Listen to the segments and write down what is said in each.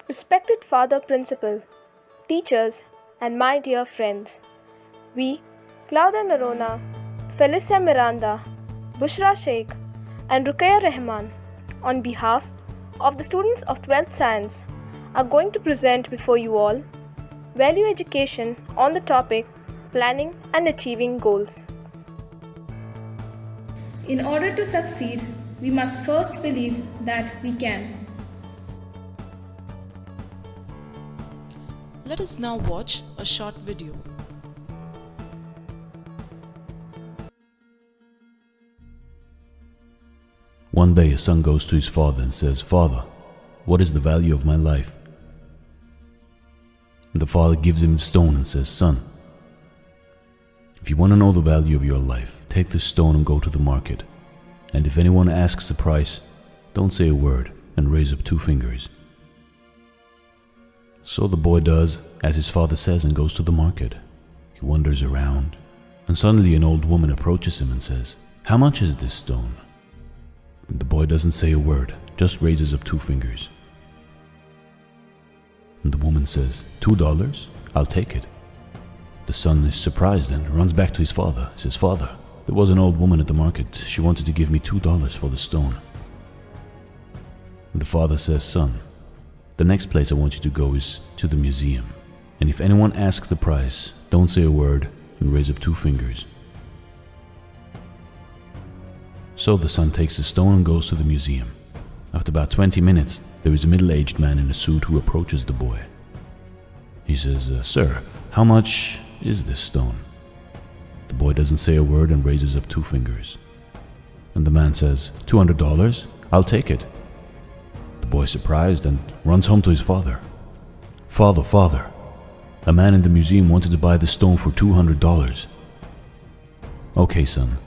Respected Father Principal, teachers, and my dear friends, we, Claudia Narona, Felicia Miranda, Bushra Sheikh, and Ruqayya Rahman, on behalf of the students of 12th Science, are going to present before you all value education on the topic planning and achieving goals. In order to succeed, we must first believe that we can. Let us now watch a short video. One day a son goes to his father and says, "Father, what is the value of my life?" And the father gives him the stone and says, "Son, if you want to know the value of your life, take this stone and go to the market. And if anyone asks the price, don't say a word and raise up 2 fingers." So the boy does as his father says and goes to the market. He wanders around, and suddenly an old woman approaches him and says, "How much is this stone?" And the boy doesn't say a word, just raises up 2 fingers. And the woman says, $2? I'll take it. The son is surprised and runs back to his father. He says, "Father, there was an old woman at the market. She wanted to give me $2 for the stone." And the father says, "Son, the next place I want you to go is to the museum. And if anyone asks the price, don't say a word and raise up 2 fingers." So the son takes the stone and goes to the museum. After about 20 minutes, there is a middle-aged man in a suit who approaches the boy. He says, "Sir, how much is this stone?" The boy doesn't say a word and raises up 2 fingers. And the man says, $200? I'll take it. The boy is surprised and runs home to his father. Father, a man in the museum wanted to buy the stone for $200. "Okay, son.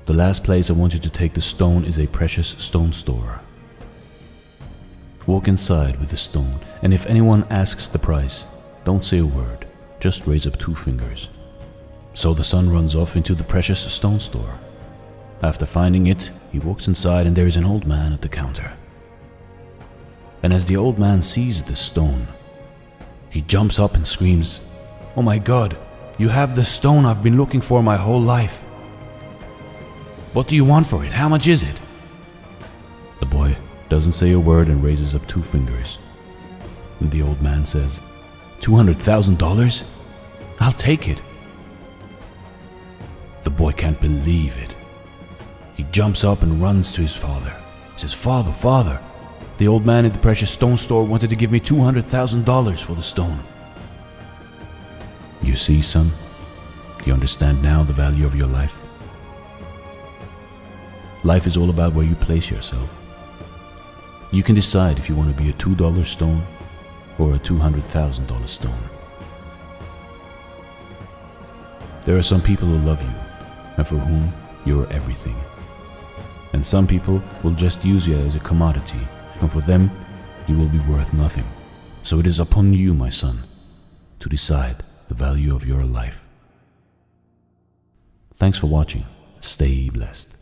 The last place I want you to take the stone is a precious stone store. Walk inside with the stone, and if anyone asks the price, don't say a word, just raise up 2 fingers." So the son runs off into the precious stone store. After finding it, he walks inside and there is an old man at the counter. And as the old man sees the stone, he jumps up and screams, "Oh my God, you have the stone I've been looking for my whole life. What do you want for it? How much is it?" The boy doesn't say a word and raises up 2 fingers. And the old man says, $200,000? I'll take it. The boy can't believe it. He jumps up and runs to his father. He says, Father, the old man at the precious stone store wanted to give me $200,000 for the stone." You see, son? Do you understand now the value of your life? Life is all about where you place yourself. You can decide if you want to be a $2 stone or a $200,000 stone. There are some people who love you and for whom you are everything. And some people will just use you as a commodity, and for them you will be worth nothing. So it is upon you, my son, to decide the value of your life. Thanks for watching. Stay blessed.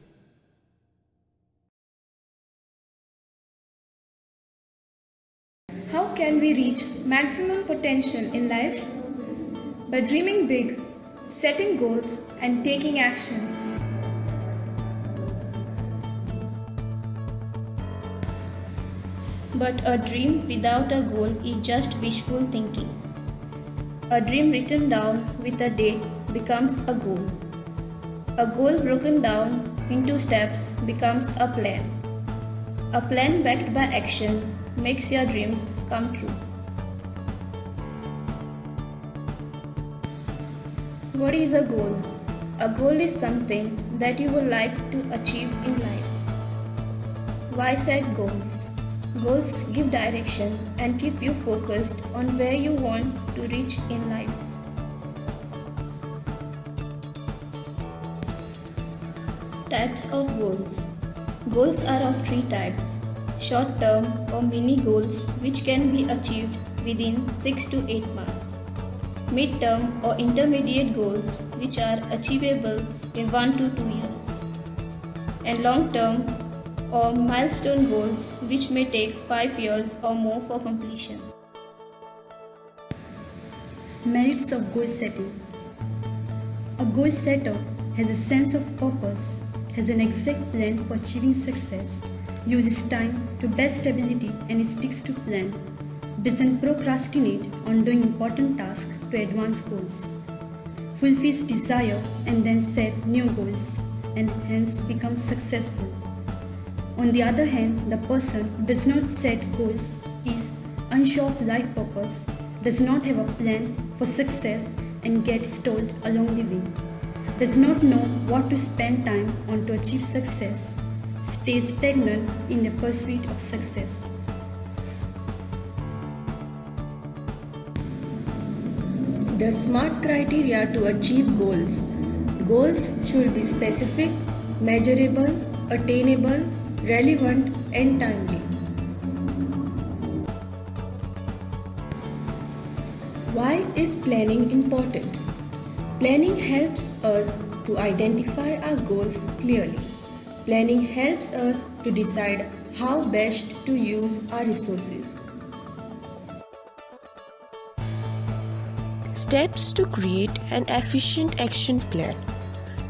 How can we reach maximum potential in life? By dreaming big, setting goals, and taking action. But a dream without a goal is just wishful thinking. A dream written down with a date becomes a goal. A goal broken down into steps becomes a plan. A plan backed by action makes your dreams come true. What is a goal? A goal is something that you would like to achieve in life. Why set goals? Goals give direction and keep you focused on where you want to reach in life. Types of goals. Goals are of 3 types: short-term or mini goals which can be achieved within 6 to 8 months, mid-term or intermediate goals which are achievable in 1 to 2 years, and long-term or milestone goals which may take 5 years or more for completion. Merits of goal setting. A goal setter has a sense of purpose, has an exact plan for achieving success, uses time to best ability and sticks to plan, doesn't procrastinate on doing important tasks to advance goals, fulfills desire and then set new goals and hence becomes successful. On the other hand, the person who does not set goals is unsure of life purpose, does not have a plan for success and gets stalled along the way, does not know what to spend time on to achieve success, stays stagnant in the pursuit of success. The SMART criteria to achieve goals. Goals should be specific, measurable, attainable, relevant, and timely. Why is planning important? Planning helps us to identify our goals clearly. Planning helps us to decide how best to use our resources. Steps to create an efficient action plan.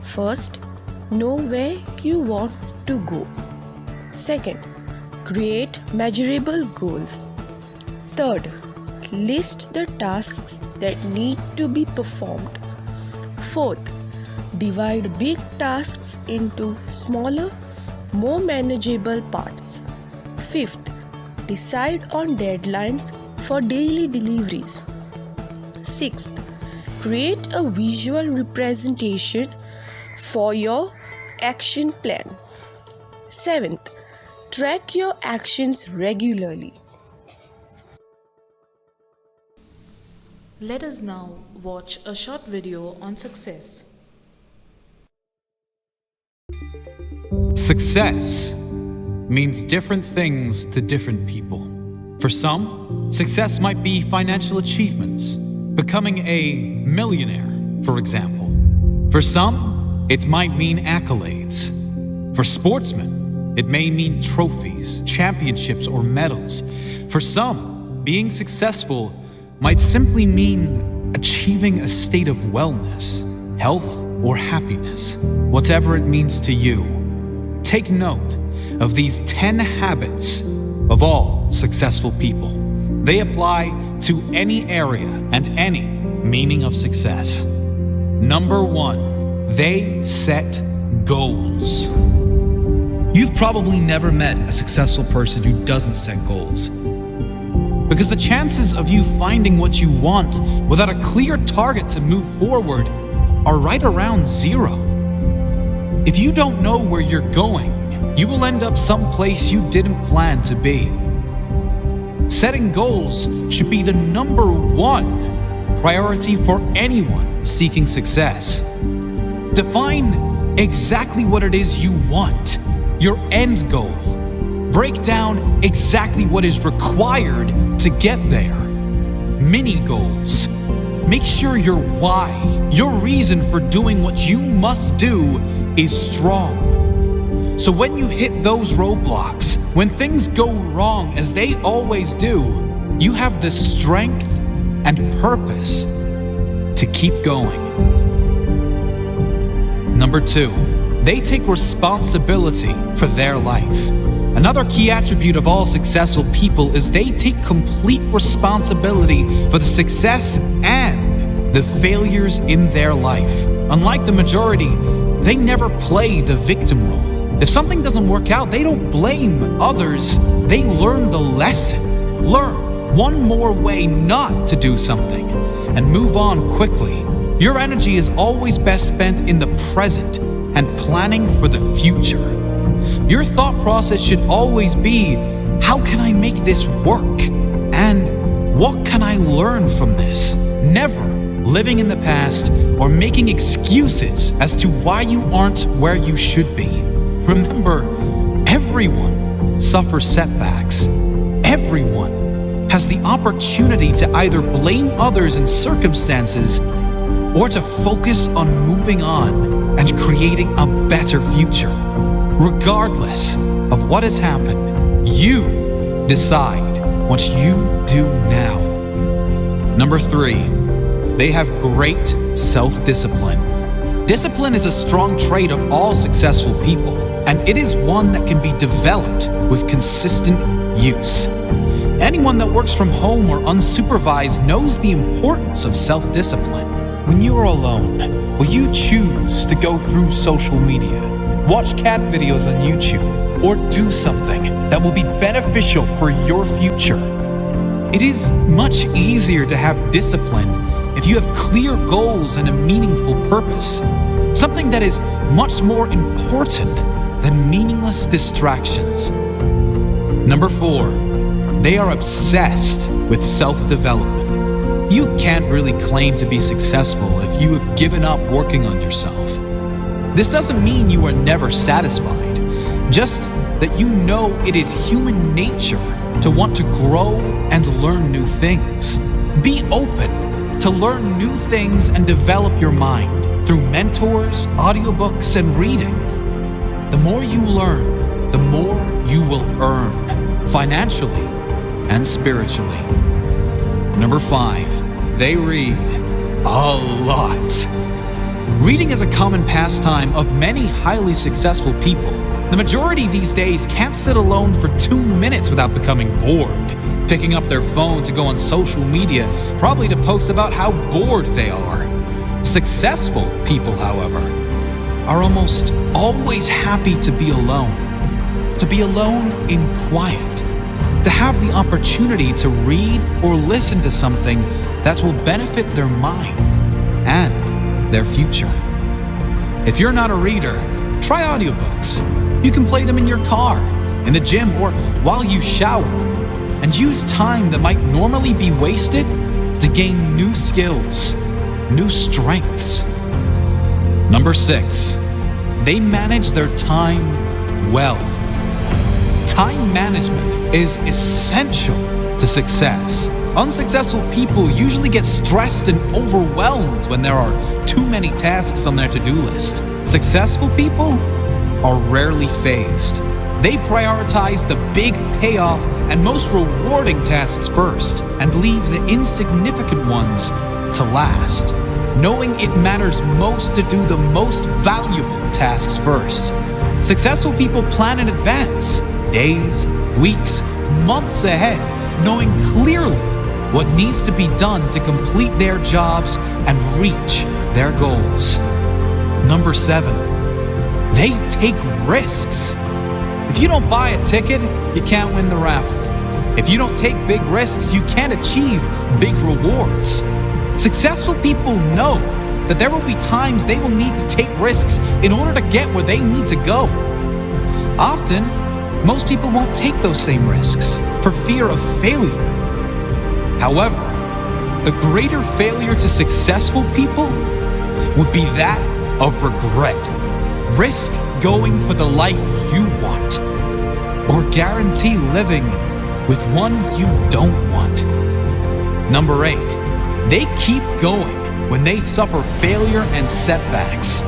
First, know where you want to go. Second, create measurable goals. Third, list the tasks that need to be performed. Fourth, divide big tasks into smaller, more manageable parts. Fifth, decide on deadlines for daily deliveries. Sixth, create a visual representation for your action plan. Seventh, track your actions regularly. Let us now watch a short video on success. Success means different things to different people. For some, success might be financial achievements, becoming a millionaire, for example. For some, it might mean accolades. For sportsmen, it may mean trophies, championships, or medals. For some, being successful might simply mean achieving a state of wellness, health, or happiness. Whatever it means to you, take note of these 10 habits of all successful people. They apply to any area and any meaning of success. Number 1, they set goals. You've probably never met a successful person who doesn't set goals, because the chances of you finding what you want without a clear target to move forward are right around 0. If you don't know where you're going, you will end up someplace you didn't plan to be. Setting goals should be the number 1 priority for anyone seeking success. Define exactly what it is you want, your end goal. Break down exactly what is required to get there. Mini goals. Make sure your why, your reason for doing what you must do, is strong. So when you hit those roadblocks, when things go wrong as they always do, you have the strength and purpose to keep going. Number 2, they take responsibility for their life. Another key attribute of all successful people is they take complete responsibility for the success and the failures in their life. Unlike the majority, they never play the victim role. If something doesn't work out, they don't blame others. They learn the lesson. Learn one more way not to do something and move on quickly. Your energy is always best spent in the present and planning for the future. Your thought process should always be, how can I make this work? And what can I learn from this? Never living in the past or making excuses as to why you aren't where you should be. Remember, everyone suffers setbacks. Everyone has the opportunity to either blame others and circumstances or to focus on moving on and creating a better future. Regardless, of what has happened. You decide what you do now. Number 3, they have great self-discipline. Discipline is a strong trait of all successful people, and it is one that can be developed with consistent use. Anyone that works from home or unsupervised knows the importance of self-discipline. When you are alone, will you choose to go through social media, watch cat videos on YouTube, or do something that will be beneficial for your future? It is much easier to have discipline if you have clear goals and a meaningful purpose, something that is much more important than meaningless distractions. Number 4, they are obsessed with self-development. You can't really claim to be successful if you have given up working on yourself. This doesn't mean you are never satisfied, just that you know it is human nature to want to grow and learn new things. Be open to learn new things and develop your mind through mentors, audiobooks, and reading. The more you learn, the more you will earn, financially and spiritually. Number 5, they read a lot. Reading is a common pastime of many highly successful people. The majority these days can't sit alone for 2 minutes without becoming bored, picking up their phone to go on social media, probably to post about how bored they are. Successful people, however, are almost always happy to be alone in quiet, to have the opportunity to read or listen to something that will benefit their mind and their future. If you're not a reader, try audiobooks. You can play them in your car, in the gym, or while you shower, and use time that might normally be wasted to gain new skills, new strengths. Number 6, they manage their time well. Time management is essential to success. Unsuccessful people usually get stressed and overwhelmed when there are too many tasks on their to-do list. Successful people are rarely phased. They prioritize the big payoff and most rewarding tasks first and leave the insignificant ones to last, knowing it matters most to do the most valuable tasks first. Successful people plan in advance, days, weeks, months ahead, knowing clearly what needs to be done to complete their jobs and reach their goals. Number 7, they take risks. If you don't buy a ticket, you can't win the raffle. If you don't take big risks, you can't achieve big rewards. Successful people know that there will be times they will need to take risks in order to get where they need to go. Often, most people won't take those same risks for fear of failure. However, the greater failure to successful people would be that of regret. Risk going for the life you want, or guarantee living with one you don't want. Number 8, they keep going when they suffer failure and setbacks.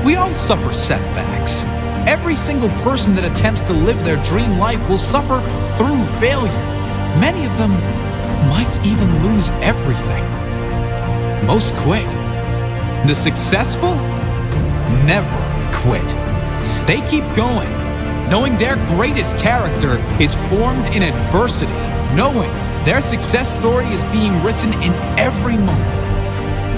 We all suffer setbacks. Every single person that attempts to live their dream life will suffer through failure. Many of them might even lose everything. Most quit. The successful never quit. They keep going, knowing their greatest character is formed in adversity, knowing their success story is being written in every moment.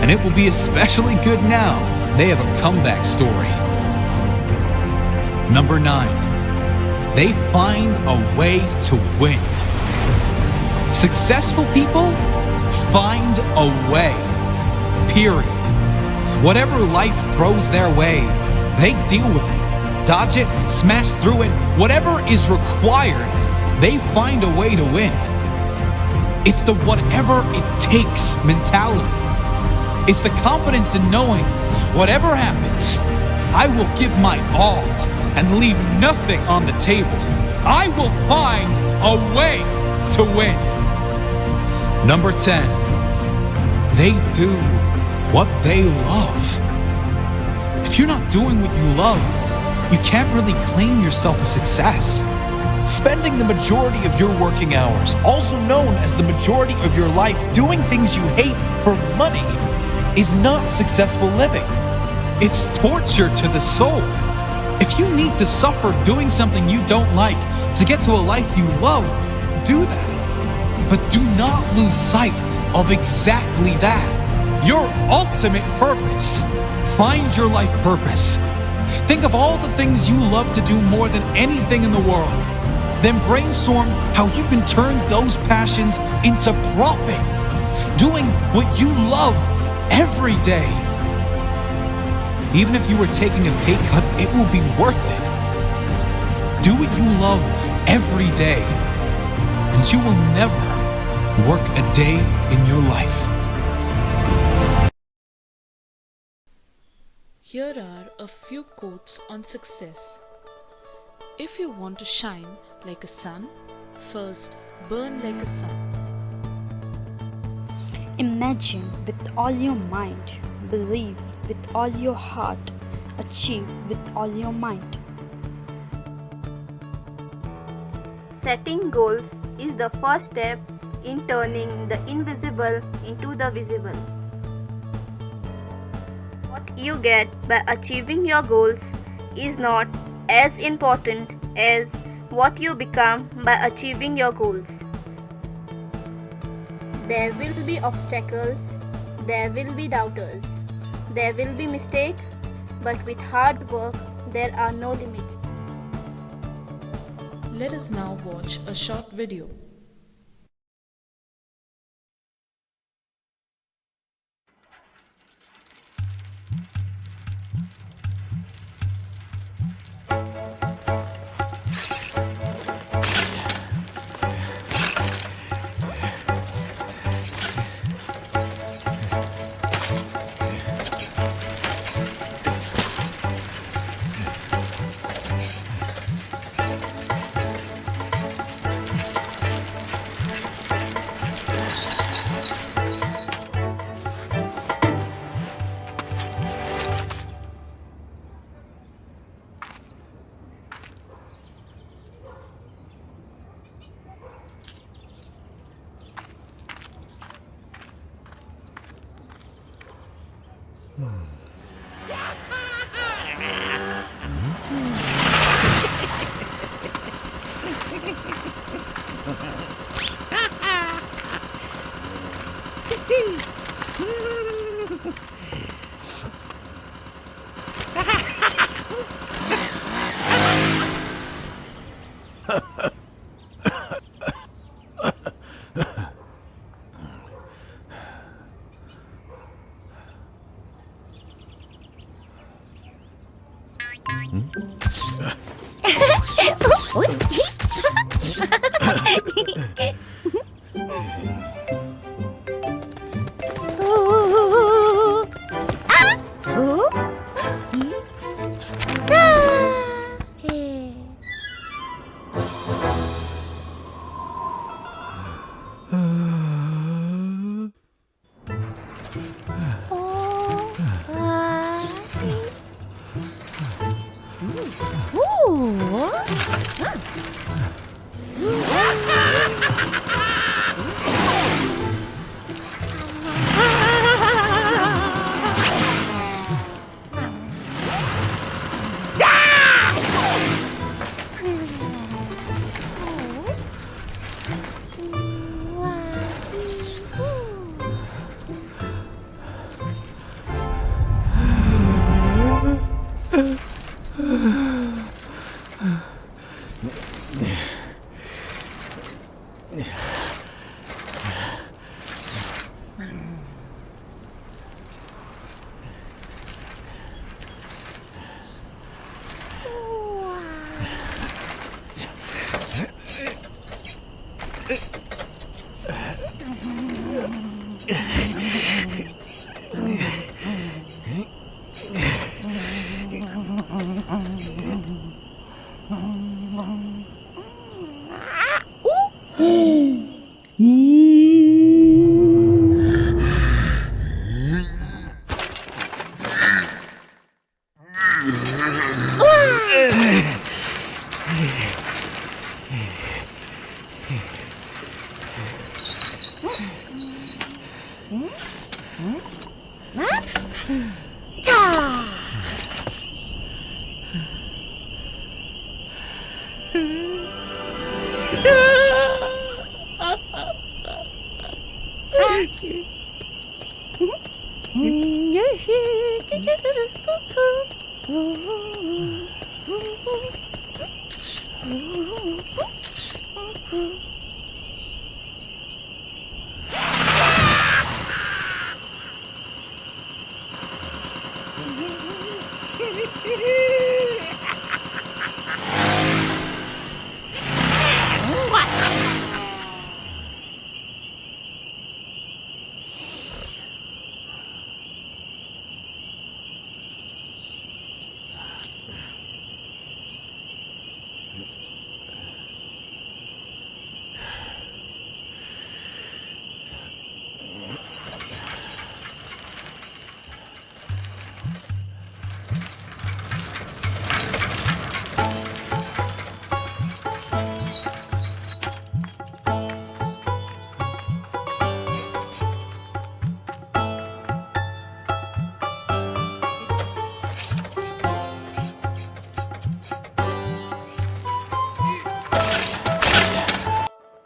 And it will be especially good now they have a comeback story. Number 9, they find a way to win. Successful people find a way, period. Whatever life throws their way, they deal with it, dodge it, smash through it. Whatever is required, they find a way to win. It's the whatever it takes mentality. It's the confidence in knowing whatever happens, I will give my all and leave nothing on the table. I will find a way to win. Number 10, they do what they love. If you're not doing what you love, you can't really claim yourself a success. Spending the majority of your working hours, also known as the majority of your life, doing things you hate for money is not successful living. It's torture to the soul. If you need to suffer doing something you don't like to get to a life you love, do that. But do not lose sight of exactly that. Your ultimate purpose. Find your life purpose. Think of all the things you love to do more than anything in the world. Then brainstorm how you can turn those passions into profit. Doing what you love every day. Even if you were taking a pay cut, it will be worth it. Do what you love every day, and you will never work a day in your life. Here are a few quotes on success. If you want to shine like a sun, first burn like a sun. Imagine with all your mind, believe with all your heart, achieve with all your might. Setting goals is the first step in turning the invisible into the visible. What you get by achieving your goals is not as important as what you become by achieving your goals. There will be obstacles, there will be doubters, there will be mistakes, but with hard work there are no limits. Let us now watch a short video.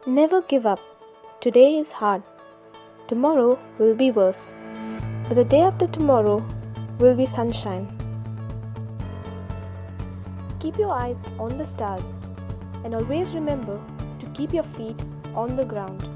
Never give up. Today is hard. Tomorrow will be worse. But the day after tomorrow will be sunshine. Keep your eyes on the stars and always remember to keep your feet on the ground.